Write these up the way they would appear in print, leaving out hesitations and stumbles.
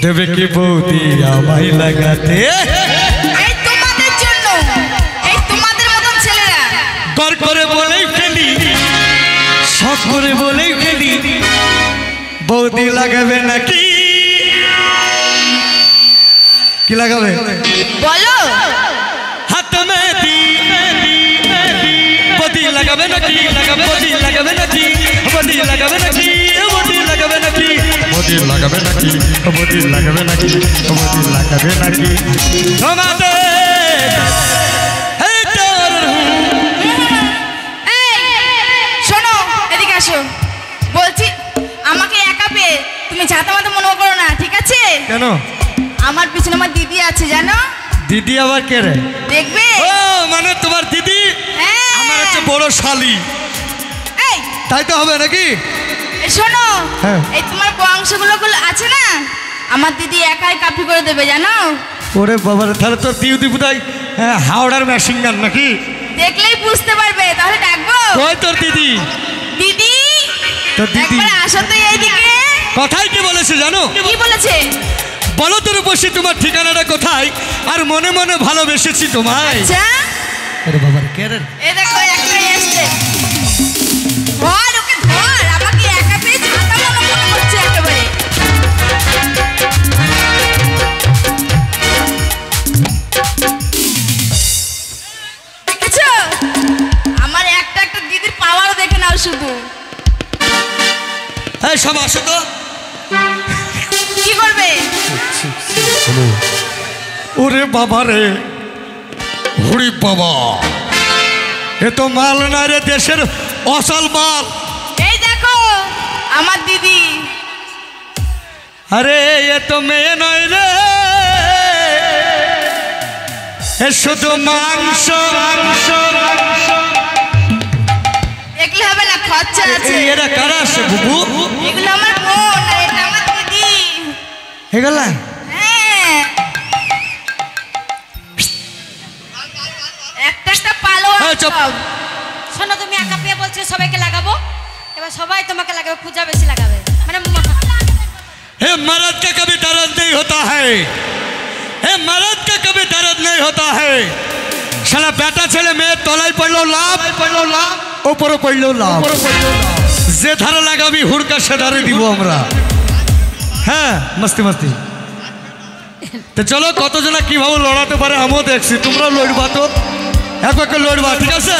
দেবে কি বৌদি আমায় লাগাতে এই তোমাদের জন্য এই তোমাদের মতন ছেলেরা কর করে বলেই ফেলি শখ করে বলেই ফেলি বৌদি লাগাবে নাকি কি লাগাবে বলো হাত মে দি বৌদি লাগাবে নাকি বৌদি লাগাবে নাকি বৌদি লাগাবে নাকি বৌদি লাগাবে নাকি বৌদি লাগাবে নাকি বৌদি লাগাবে নাকি বৌদি লাগাবে নাকি তোমাদের শোনো এদিকে আসো বলছি আমাকে একা পেয়ে তুমি ঝাঁটা মাথা মনে করো না ঠিক আছে কেন আমার পিছনে আমার দিদি আছে জানো দিদি আবার কে রে দেখবে ও মানে তোমার দিদি আমার হচ্ছে বড় শালি এই তাই তো হবে নাকি শোনো হ্যাঁ। এই তোমার বংশগুলো আছে না আমার দিদি একাই কাপি করে দেবে জানো ওরে বাবার তাহলে তোর দিদি বোধহয় হাওড়ার মেশিন গান নাকি দেখলেই বুঝতে পারবে তাহলে ডাকবো ওই তোর দিদি দিদি তোর দিদি একবার আসো তো এইদিকে কথাই কি বলেছে জানো কি বলেছে বলো তোর বসে তোমার ঠিকানাটা কোথায় আর মনে মনে ভালোবেসেছি তোমায় আচ্ছা আরে বাবার কে রে এই দেখো একটাই এসছে ধর ওকে ধর আমাকে একা পেয়ে ঝাঁটা মনে হচ্ছে একেবারে দেখেছো আমার একটা একটা দিদির পাওয়ার দেখে নাও শুধু এই সব আসো তো কি করবে ওরে বাবা রে হরি বাবা এ তো মাল না রে দেশের অসল মাল এই দেখো আমার দিদি আরে এ তো মেয়ে নয় রে এ শুধু মাংস দেখলে হবে না খরচা আছে এরা কারা আসে বুবু এগুলো আমার বোন আর এটা আমার দিদি এগুলা হ্যাঁ একটা পালো চুপ। শোনো তুমি একা পেয়ে বলছো সবাইকে লাগাবো এবার সবাই তোমাকে লাগাবে পূজা বেশি লাগাবে মানে हे मर्द का कभी दर्द नहीं होता है हे मर्द का कभी दर्द नहीं होता है साला बेटा छेले में तलाई पड़लो लाभ ऊपर पड़लो लाभ जे धारा लागाबी हुड़का से धारे দিব আমরা হ্যাঁ মস্তি মস্তি তো চলো কতজনা কিভাবে লড়াতে পারে আমিও দেখছি তোমরা লড়বা তো এক এক লড়বা ঠিক আছে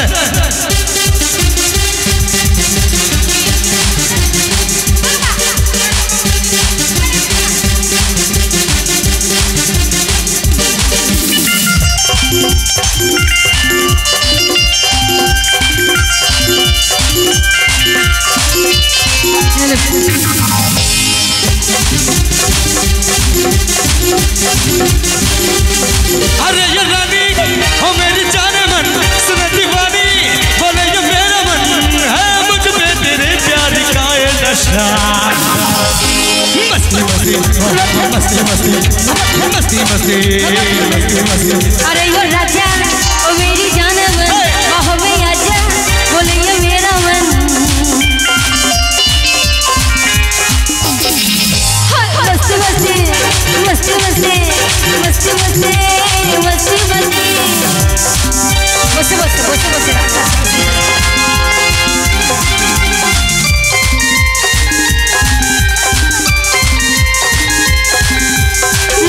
अरे ये रानी हो मेरी जाने मन सुन दीवानी बोले ये मेरा मन है मुझ पे तेरे प्यार का ये नशा मस्ती मस्ती मस्ती मस्ती मस्ती मस्ती मस्ती अरे वो राजा ओ मेरी जान मन बाहों में आजा बोले ये मेरा मन मस्ती मस्ती मस्ती मस्ती मस्ती मस्ती मस्ती मस्ती बस बस बस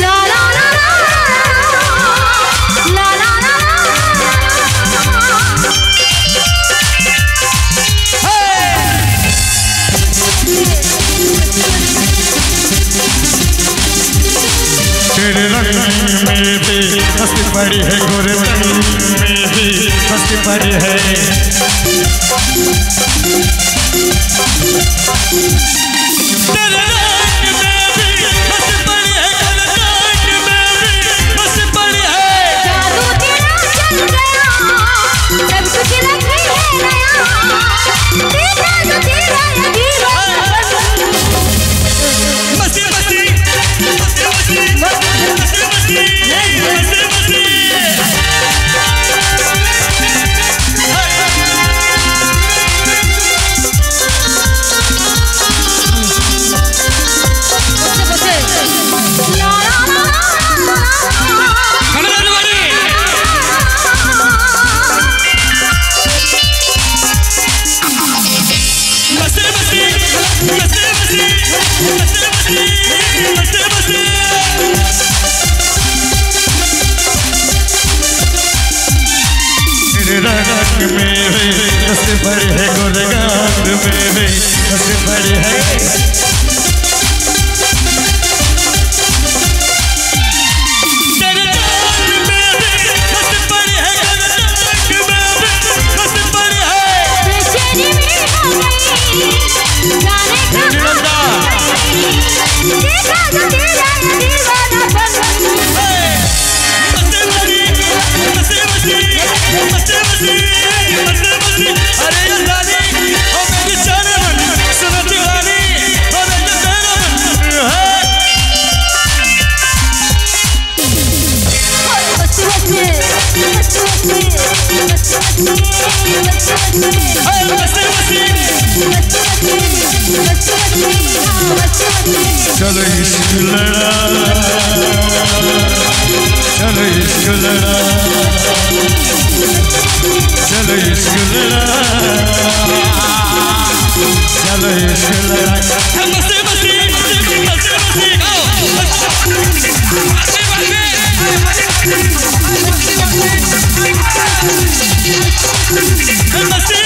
ला ला ला ला ला ला तेरे रंग में भी मस्ती पड़ी है गोरे रंग में भी मस्ती पड़ी है तेरे रंग में भी मस्ती पड़ी है गोरे रंग में भी मस्ती पड़ी है जादू तेरा चल गया सब कुछ लग गई है नया तेरा जो तेरा ये मस्ती मस्ती मस्ती मस्ती मस्ती मस्ती सबसे बड़ी है चलो इश्क लड़ा चलो इश्क लड़ा चलो इश्क लड़ा चलो इश्क लड़ा मस्ती मस्ती मस्ती मस्ती आओ मस्ती